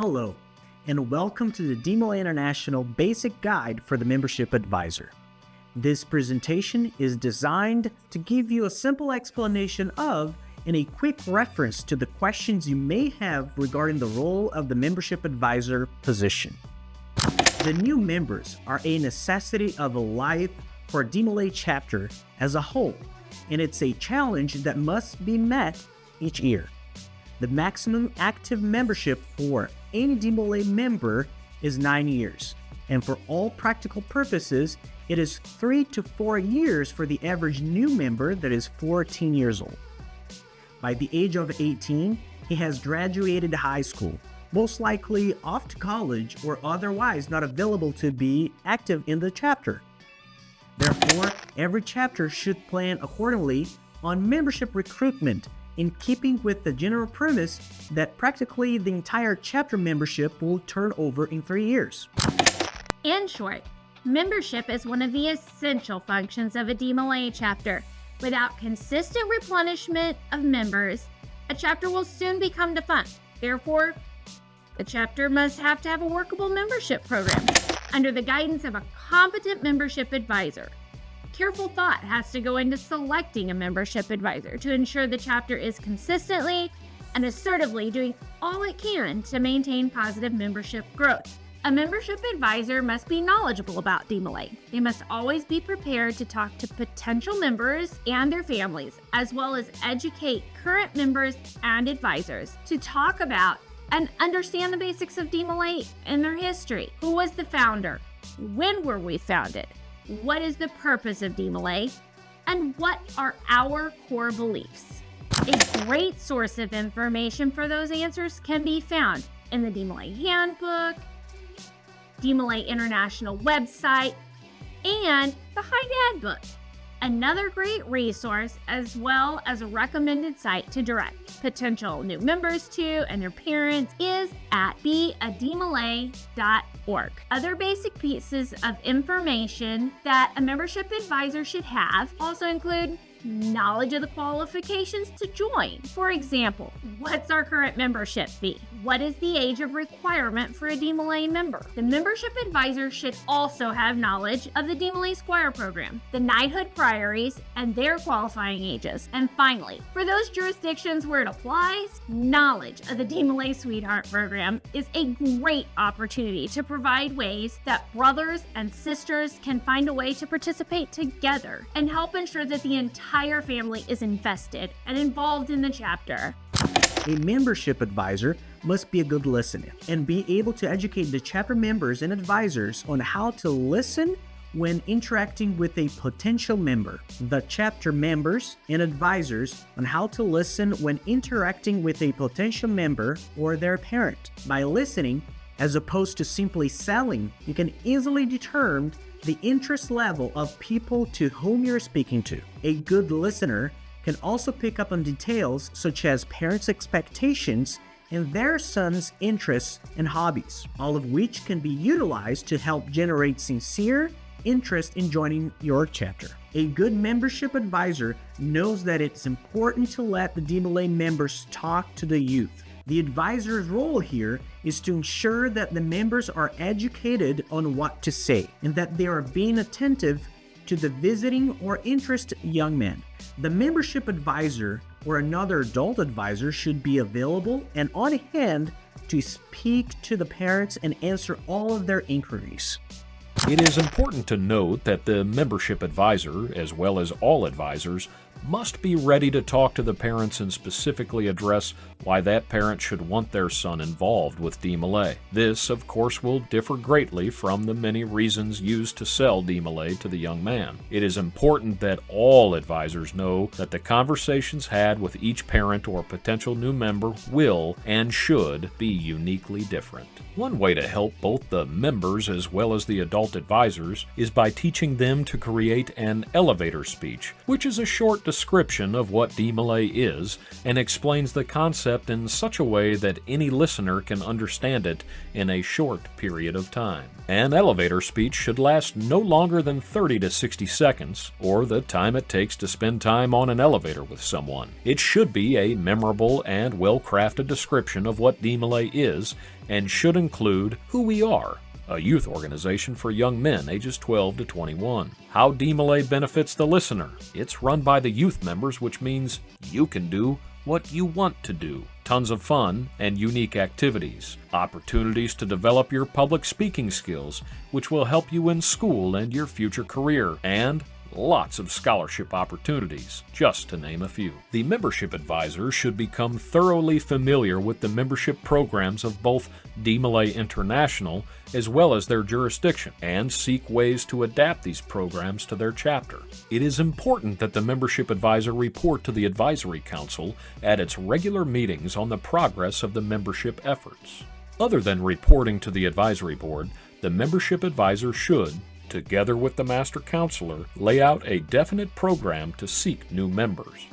Hello, and welcome to the DeMolay International Basic Guide for the Membership Advisor. This presentation is designed to give you a simple explanation of and a quick reference to the questions you may have regarding the role of the Membership Advisor position. The new members are a necessity of life for a DeMolay chapter as a whole, and it's a challenge that must be met each year. The maximum active membership for any DeMolay member is 9 years, and for all practical purposes, it is 3 to 4 years for the average new member that is 14 years old. By the age of 18, he has graduated high school, most likely off to college or otherwise not available to be active in the chapter. Therefore, every chapter should plan accordingly on membership recruitment in keeping with the general premise that practically the entire chapter membership will turn over in 3 years. In short, membership is one of the essential functions of a DeMolay chapter. Without consistent replenishment of members, a chapter will soon become defunct. Therefore, the chapter must have to have a workable membership program under the guidance of a competent membership advisor. Careful thought has to go into selecting a membership advisor to ensure the chapter is consistently and assertively doing all it can to maintain positive membership growth. A membership advisor must be knowledgeable about DeMolay. They must always be prepared to talk to potential members and their families, as well as educate current members and advisors to talk about and understand the basics of DeMolay and their history. Who was the founder? When were we founded? What is the purpose of DeMolay? And what are our core beliefs? A great source of information for those answers can be found in the DeMolay Handbook, DeMolay International website, and the High Dad book. Another great resource, as well as a recommended site to direct potential new members to and their parents, is at beademolay.org. Other basic pieces of information that a membership advisor should have also include knowledge of the qualifications to join. For example, what's our current membership fee? What is the age of requirement for a DeMolay member? The membership advisor should also have knowledge of the DeMolay Squire program, the knighthood priories, and their qualifying ages. And finally, for those jurisdictions where it applies, knowledge of the DeMolay Sweetheart program is a great opportunity to provide ways that brothers and sisters can find a way to participate together and help ensure that the entire family is invested and involved in the chapter. A membership advisor must be a good listener and be able to educate the chapter members and advisors on how to listen when interacting with a potential member. The chapter members and advisors on how to listen when interacting with a potential member or their parent. By listening, as opposed to simply selling, you can easily determine the interest level of people to whom you're speaking to. A good listener can also pick up on details such as parents' expectations and their son's interests and hobbies, all of which can be utilized to help generate sincere interest in joining your chapter. A good membership advisor knows that it's important to let the DeMolay members talk to the youth. The advisor's role here is to ensure that the members are educated on what to say and that they are being attentive to the visiting or interested young men. The membership advisor or another adult advisor should be available and on hand to speak to the parents and answer all of their inquiries. It is important to note that the membership advisor, as well as all advisors, must be ready to talk to the parents and specifically address why that parent should want their son involved with DeMolay. This, of course, will differ greatly from the many reasons used to sell DeMolay to the young man. It is important that all advisors know that the conversations had with each parent or potential new member will and should be uniquely different. One way to help both the members as well as the adult advisors is by teaching them to create an elevator speech, which is a short description of what DeMolay is and explains the concept in such a way that any listener can understand it in a short period of time. An elevator speech should last no longer than 30 to 60 seconds, or the time it takes to spend time on an elevator with someone. It should be a memorable and well-crafted description of what DeMolay is, and should include who we are, a youth organization for young men ages 12 to 21. How DeMolay benefits the listener. It's run by the youth members, which means you can do what you want to do. Tons of fun and unique activities. Opportunities to develop your public speaking skills, which will help you in school and your future career. And lots of scholarship opportunities, just to name a few. The membership advisor should become thoroughly familiar with the membership programs of both DeMolay International as well as their jurisdiction, and seek ways to adapt these programs to their chapter. It is important that the membership advisor report to the Advisory Council at its regular meetings on the progress of the membership efforts. Other than reporting to the Advisory Board, the membership advisor should, together with the Master Counselor, lay out a definite program to seek new members.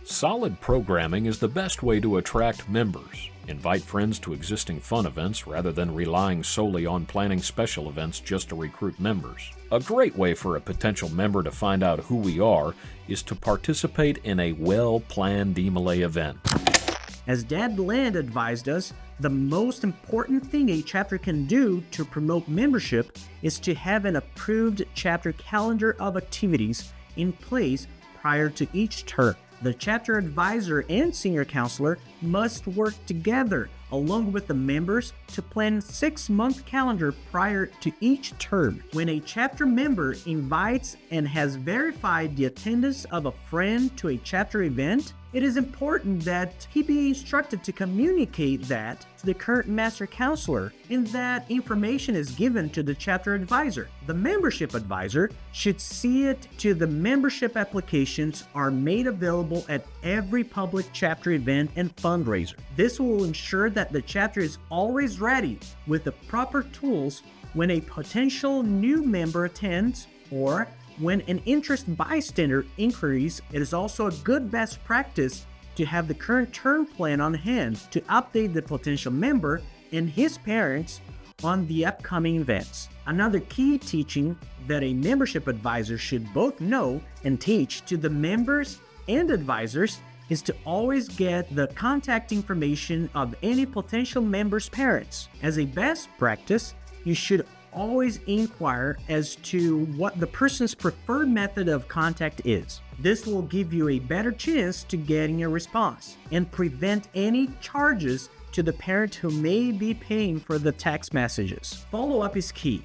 Solid programming is the best way to attract members. Invite friends to existing fun events rather than relying solely on planning special events just to recruit members. A great way for a potential member to find out who we are is to participate in a well-planned DeMolay event. As Dad Land advised us, the most important thing a chapter can do to promote membership is to have an approved chapter calendar of activities in place prior to each term. The chapter advisor and senior counselor must work together along with the members to plan a 6-month calendar prior to each term. When a chapter member invites and has verified the attendance of a friend to a chapter event, it is important that he be instructed to communicate that to the current master counselor and that information is given to the chapter advisor. The membership advisor should see it to the membership applications are made available at every public chapter event and fundraiser. This will ensure that the chapter is always ready with the proper tools when a potential new member attends or when an interest bystander inquiries. It is also a good best practice to have the current term plan on hand to update the potential member and his parents on the upcoming events. Another key teaching that a membership advisor should both know and teach to the members and advisors is to always get the contact information of any potential member's parents. As a best practice, you should always inquire as to what the person's preferred method of contact is. This will give you a better chance to getting a response and prevent any charges to the parent who may be paying for the text messages. Follow-up is key,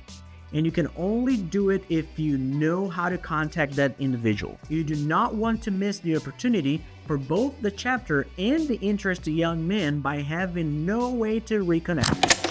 and you can only do it if you know how to contact that individual. You do not want to miss the opportunity for both the chapter and the interested young men by having no way to reconnect.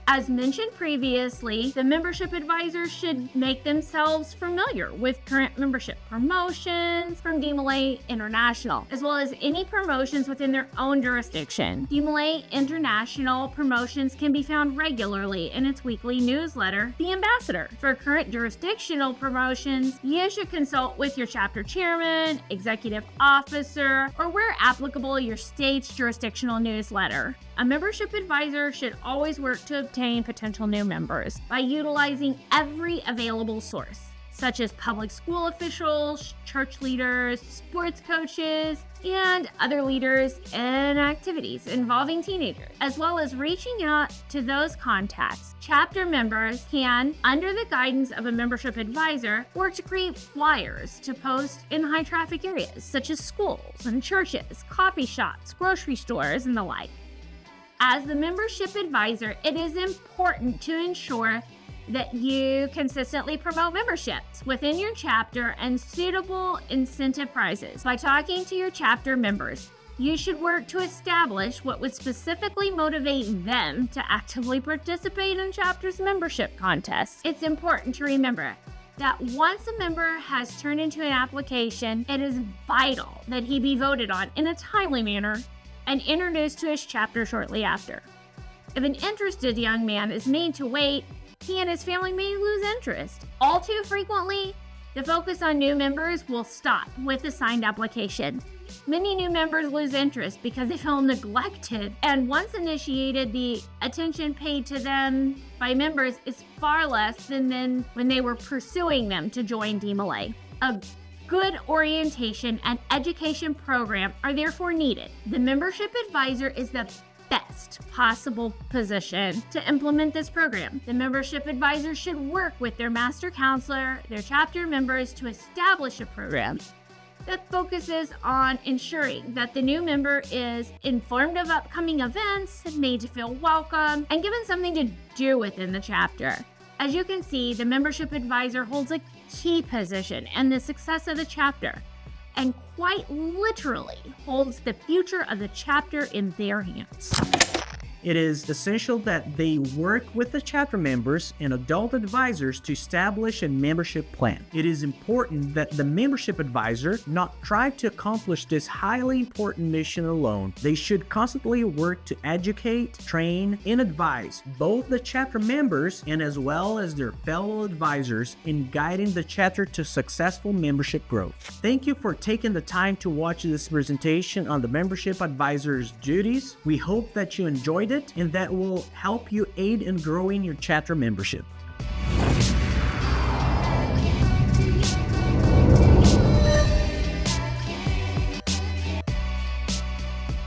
As mentioned previously, the membership advisors should make themselves familiar with current membership promotions from DeMolay International, as well as any promotions within their own jurisdiction. DeMolay International promotions can be found regularly in its weekly newsletter, The Ambassador. For current jurisdictional promotions, you should consult with your chapter chairman, executive officer, or where applicable, your state's jurisdictional newsletter. A membership advisor should always work to obtain potential new members by utilizing every available source, such as public school officials, church leaders, sports coaches, and other leaders in activities involving teenagers, as well as reaching out to those contacts. Chapter members can, under the guidance of a membership advisor, work to create flyers to post in high traffic areas, such as schools and churches, coffee shops, grocery stores, and the like. As the membership advisor, it is important to ensure that you consistently promote memberships within your chapter and suitable incentive prizes. By talking to your chapter members, you should work to establish what would specifically motivate them to actively participate in chapter's membership contests. It's important to remember that once a member has turned into an application, it is vital that he be voted on in a timely manner and introduced to his chapter shortly after. If an interested young man is made to wait, he and his family may lose interest. All too frequently, the focus on new members will stop with a signed application. Many new members lose interest because they feel neglected, and once initiated, the attention paid to them by members is far less than when they were pursuing them to join DeMolay. A good orientation and education program are therefore needed. The membership advisor is the best possible position to implement this program. The membership advisor should work with their master counselor, their chapter members to establish a program that focuses on ensuring that the new member is informed of upcoming events, made to feel welcome, and given something to do within the chapter. As you can see, the membership advisor holds a key position in the success of the chapter, and quite literally holds the future of the chapter in their hands. It is essential that they work with the chapter members and adult advisors to establish a membership plan. It is important that the membership advisor not try to accomplish this highly important mission alone. They should constantly work to educate, train, and advise both the chapter members and as well as their fellow advisors in guiding the chapter to successful membership growth. Thank you for taking the time to watch this presentation on the membership advisor's duties. We hope that you enjoyed it and that will help you aid in growing your chapter membership.